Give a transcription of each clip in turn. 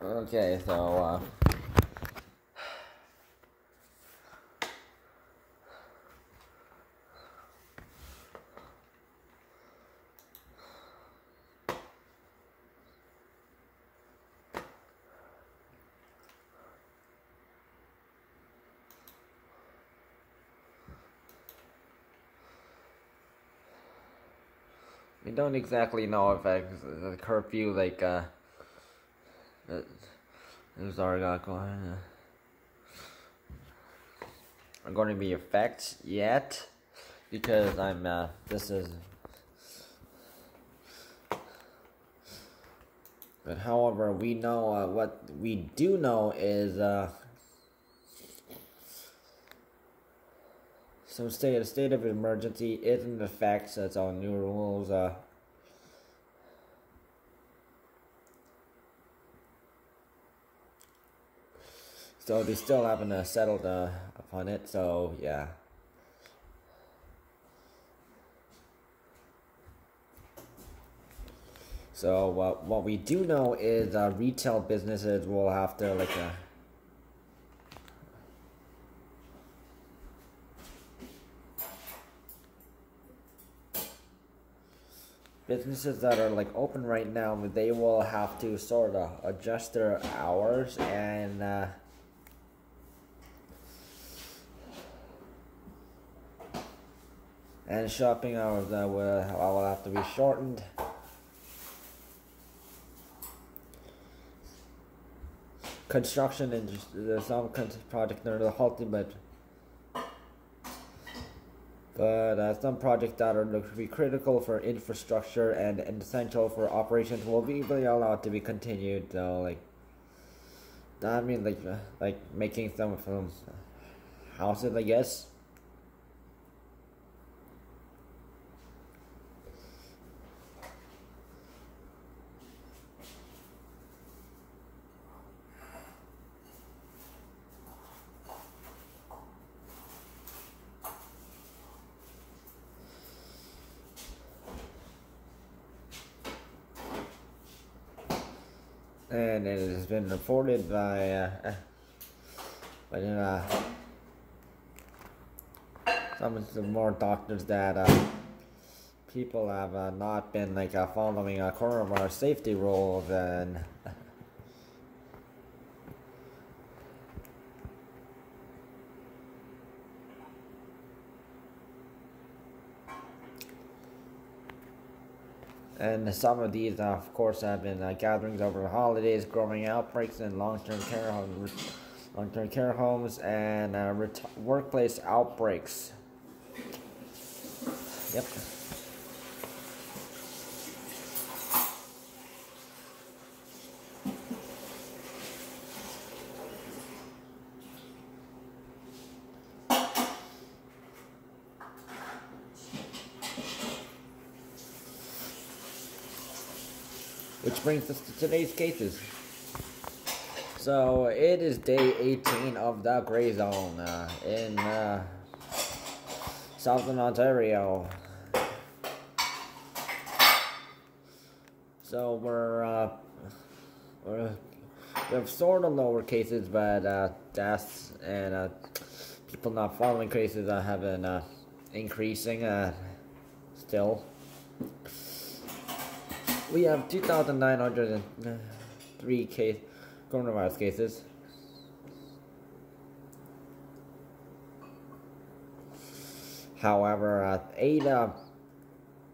Okay, so we don't exactly know if the curfew is are going to be effect yet, because this is. But however, we know what we do know is some state of emergency is in effect. So it's all new rules. So they still haven't settled upon it. So yeah. So what we do know is retail businesses will have to businesses that are open right now, they will have to sort of adjust their hours, and shopping hours will have to be shortened. Construction and there's some projects that are halted, but some projects that are be critical for infrastructure and essential for operations will be allowed to be continued. So I mean making some from houses, I guess. And it has been reported by some more doctors that people have not been following coronavirus safety rules, and some of these, of course, have been gatherings over the holidays, growing outbreaks in long-term care homes, and workplace outbreaks. Yep. Which brings us to today's cases. So it is day 18 of the gray zone in Southern Ontario. So we have sort of lower cases, but deaths and people not following cases have been increasing still. We have 2,903 coronavirus cases. However,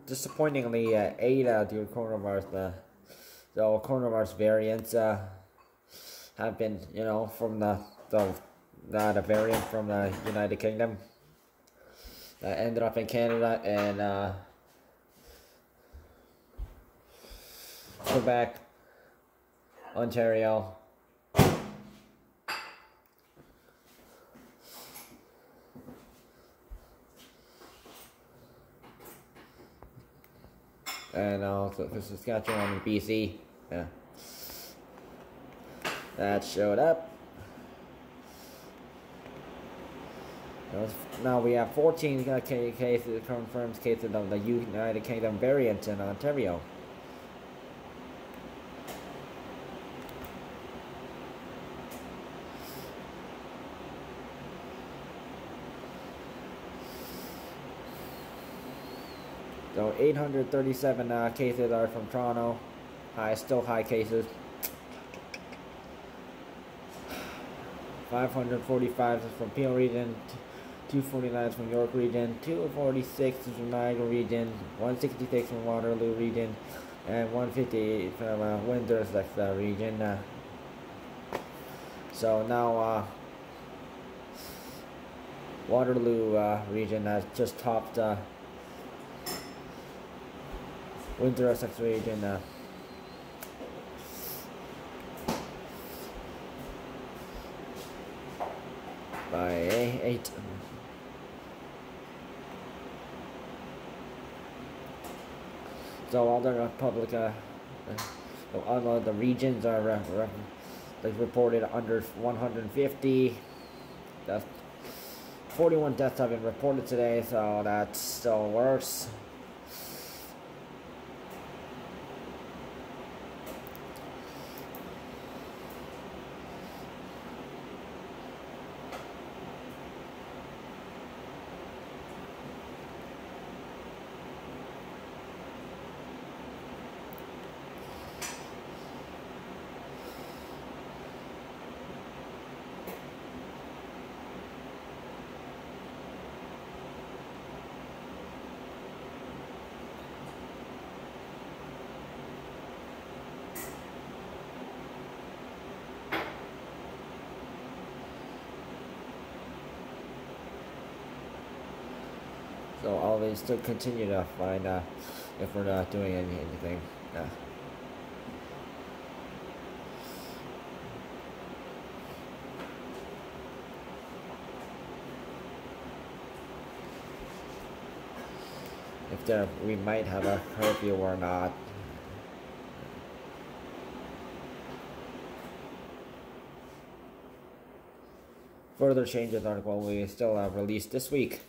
disappointingly, 8 due to coronavirus, the coronavirus variants have been, from the variant from the United Kingdom that ended up in Canada and Quebec, Ontario, and also for Saskatchewan and BC. Yeah, that showed up. Now we have 14 cases, confirmed cases of the United Kingdom variant in Ontario. So 837 cases are from Toronto. Still high cases. 545 is from Peel Region. 249 is from York Region. 246 is from Niagara Region. 166 from Waterloo Region. And 158 from Windsor-Essex Region. So now Waterloo Region has just topped Windsor-Essex Region. By 8. So all the public, all the regions are reported under 150. That's 41 deaths have been reported today, so that's still worse. So always still continue to find if we're not doing anything. If we might have a curfew or not. Further changes article we still have released this week.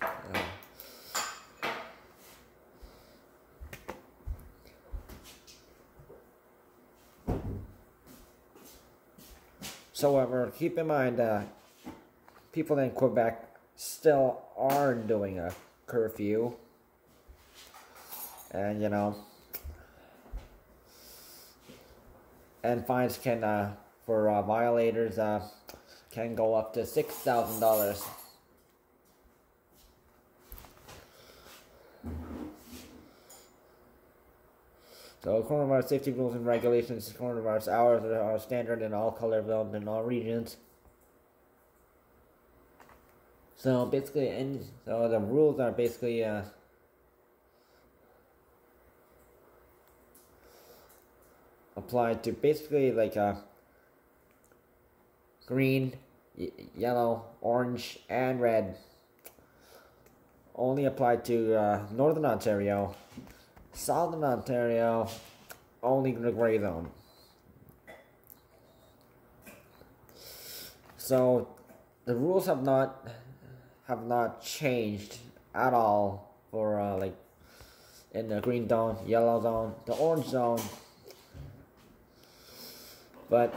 However, keep in mind, people in Quebec still are doing a curfew. And, and fines can, for violators, can go up to $6,000. So coronavirus safety rules and regulations, coronavirus hours are standard in all color zones in all regions. So basically, so the rules are basically applied to basically like green, yellow, orange, and red. Only applied to Northern Ontario. Southern Ontario, only the gray zone. So the rules have not changed at all for like in the green zone, yellow zone, the orange zone. But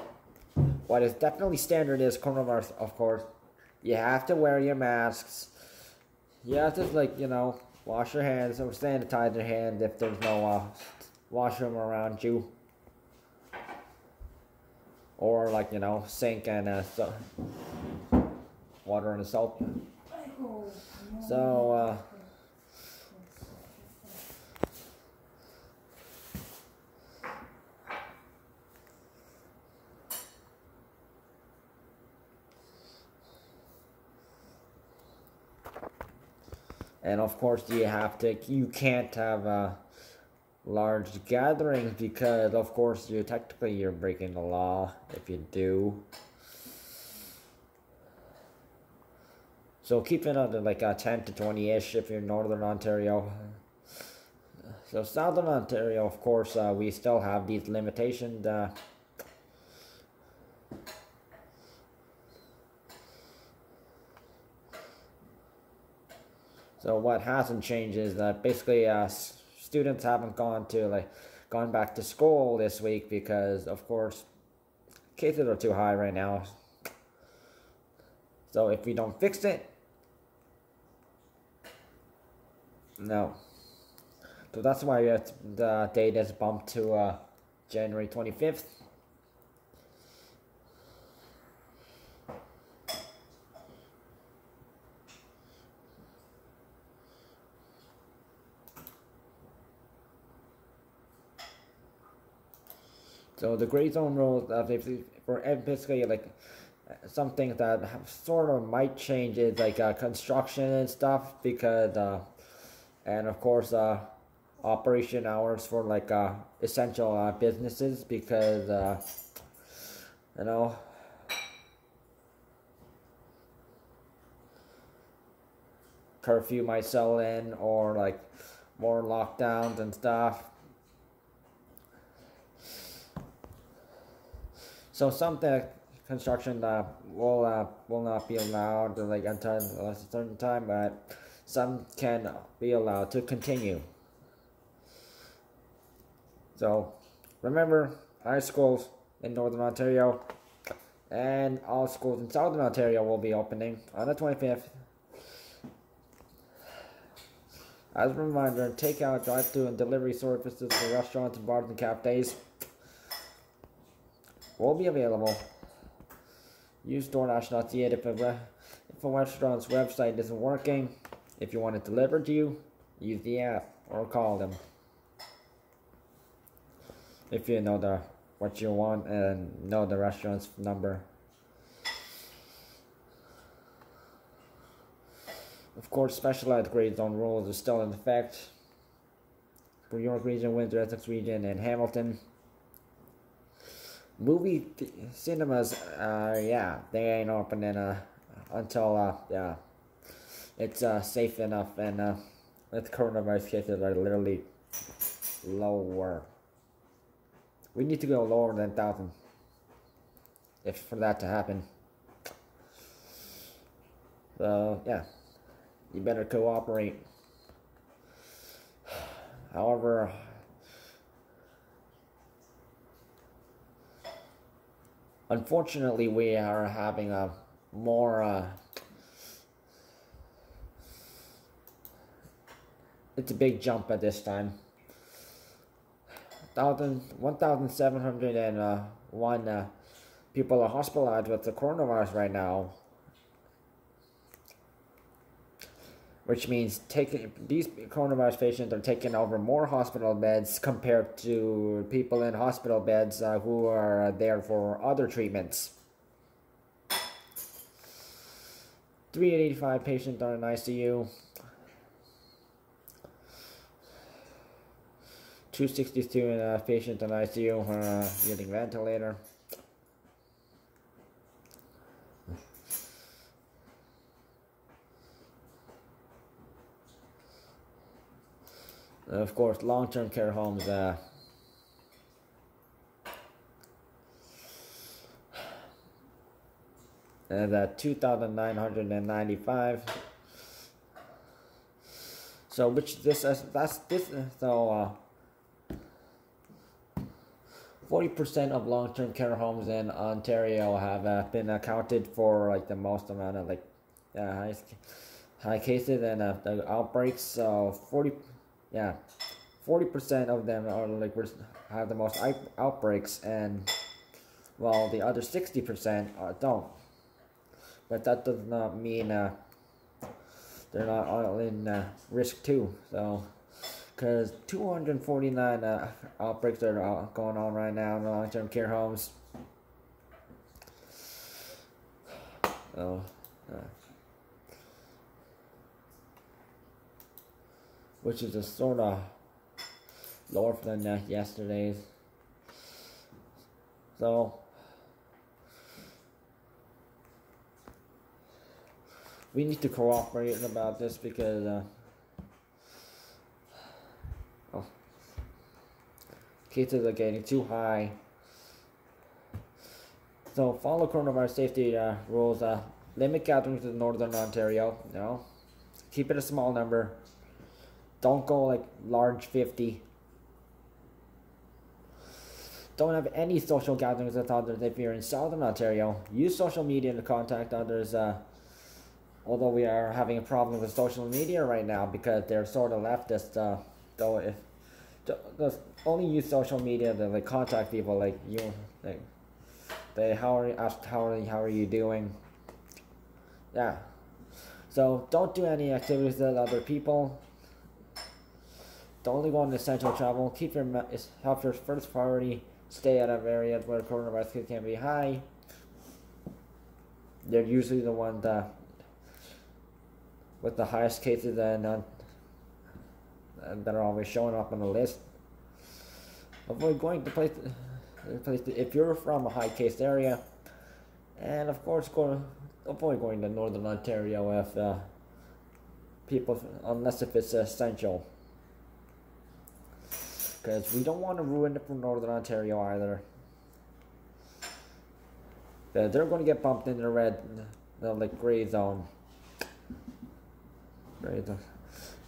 what is definitely standard is coronavirus, of course. You have to wear your masks. You have to wash your hands or sanitize your hands if there's no washroom around you. Or sink and water and soap. So and of course you can't have large gatherings because of course you're breaking the law if you do. So keep it under 10 to 20-ish if you're in Northern Ontario. So Southern Ontario, of course, we still have these limitations. So what hasn't changed is that basically students haven't gone back to school this week because, of course, cases are too high right now. So if we don't fix it, no. So that's why the date is bumped to January 25th. So the gray zone rules, for basically like something that sort of might change is like construction and stuff, because and of course operation hours for like essential businesses, because you know, curfew might settle in, or like more lockdowns and stuff. So something construction will not be allowed like until a certain time, but some can be allowed to continue. So remember, high schools in Northern Ontario and all schools in Southern Ontario will be opening on the 25th. As a reminder, takeout, drive-thru, and delivery services for restaurants, bars, and cafes will be available. Use DoorDash.ca if a restaurant's website isn't working. If you want it delivered to you, use the app or call them. If you know what you want and know the restaurant's number. Of course, specialized gray zone rules are still in effect for York Region, Windsor-Essex Region, and Hamilton. Movie cinemas, yeah, they ain't opening until it's safe enough, and the coronavirus cases are literally lower. We need to go lower than 1,000 for that to happen. So yeah, you better cooperate. However, unfortunately, we are having a more it's a big jump at this time. 1,701 people are hospitalized with the coronavirus right now, which means these coronavirus patients are taking over more hospital beds compared to people in hospital beds who are there for other treatments. 385 patients are in ICU. 262 patients in ICU are using ventilator. Of course, long-term care homes. And 2,995. So so 40% of long-term care homes in Ontario have been accounted for, like the most amount of high cases and the outbreaks. So 40% of them are have the most outbreaks, and well, the other 60% don't. But that does not mean they're not all in risk too. So, because 249 outbreaks are going on right now in long-term care homes. So, which is a sort of lower than yesterday's. So we need to cooperate about this, because cases are getting too high. So follow coronavirus safety rules. Limit gatherings in Northern Ontario. Keep it a small number. Don't go like large 50. Don't have any social gatherings with others if you're in Southern Ontario. Use social media to contact others. Although we are having a problem with social media right now because they're sort of leftist, So if just only use social media to like contact people like you, like they ask how are you doing. Yeah. So don't do any activities with other people. Don't only go on essential travel. Keep have your first priority. Stay out of areas where coronavirus can be high. They're usually the ones that with the highest cases and that are always showing up on the list. Avoid going to places if you're from a high case area, and of course avoid going to Northern Ontario if unless if it's essential, because we don't want to ruin it for Northern Ontario either. They're going to get bumped in the like gray zone.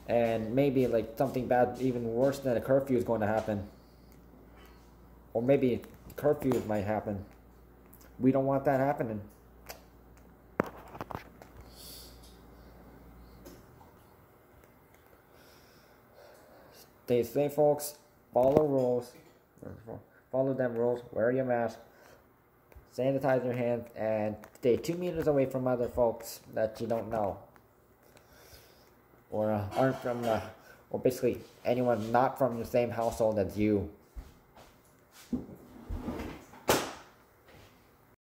And maybe like something bad, even worse than a curfew is going to happen. Or maybe curfews might happen. We don't want that happening. Stay safe, folks. Follow rules. Follow them rules. Wear your mask. Sanitize your hands. And stay 2 meters away from other folks that you don't know. Or aren't from or basically anyone not from the same household as you.